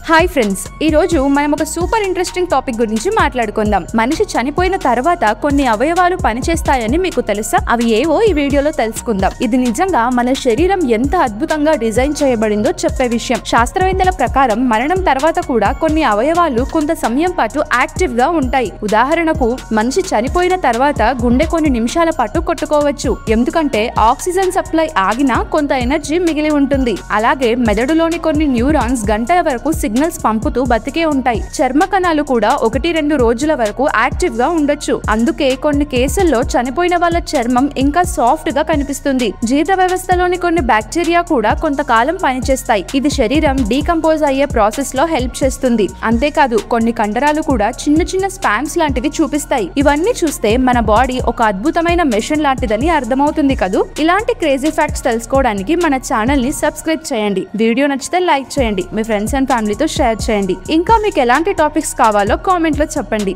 Hi friends, ఈ రోజు మనం ఒక సూపర్ ఇంట్రెస్టింగ్ టాపిక్ గురించి మాట్లాడుకుందాం. మనిషి చనిపోయిన తర్వాత కొన్ని అవయవాలు పనిచేస్తాయని మీకు తెలుసా? అవి ఏవో ఈ వీడియోలో తెలుసుకుందాం. ఇది నిజంగా మన శరీరం ఎంత అద్భుతంగా డిజైన్ చేయబడిందో చెప్పే విషయం. శాస్త్రవేత్తల ప్రకారం మరణం తర్వాత కూడా కొన్ని అవయవాలు కొంత సమయం పాటు యాక్టివ్ గా ఉంటాయి. ఉదాహరణకు మనిషి చనిపోయిన తర్వాత గుండె కొన్ని నిమిషాల పాటు కొట్టుకోవచ్చు, ఎందుకంటే ఆక్సిజన్ సప్లై ఆగినా కొంత ఎనర్జీ మిగిలి ఉంటుంది. అలాగే మెదడులోని కొన్ని న్యూరాన్స్ గంటల వరకు సిగ్నల్స్ పంపుతూ బతికే ఉంటాయి. చర్మ కణాలు కూడా 1-2 రోజుల వరకు యాక్టివ్ గా ఉండొచ్చు. అందుకే కొన్ని కేసుల్లో చనిపోయిన వాళ్ళ చర్మం ఇంకా సాఫ్ట్ గా కనిపిస్తుంది. జీర్ణ వ్యవస్థలోని కొన్ని బ్యాక్టీరియా కూడా కొంతకాలం పనిచేస్తాయి. ఇది శరీరం డీకంపోజ్ అయ్యే ప్రాసెస్ లో హెల్ప్ చేస్తుంది. అంతేకాదు కొన్ని కండరాలు కూడా చిన్న చిన్న స్పామ్స్ లాంటివి చూపిస్తాయి. ఇవన్నీ చూస్తే మన బాడీ ఒక అద్భుతమైన మెషిన్ లాంటిదని అర్థమవుతుంది కదూ. ఇలాంటి క్రేజీ ఫ్యాక్ట్స్ తెలుసుకోవడానికి మన ఛానల్ ని సబ్స్క్రైబ్ చేయండి. వీడియో నచ్చితే లైక్ చేయండి, మీ ఫ్రెండ్స్ అండ్ ఫ్యామిలీతో షేర్ చేయండి. ఇంకా మీకు ఎలాంటి టాపిక్స్ కావాలో కామెంట్ లో చెప్పండి.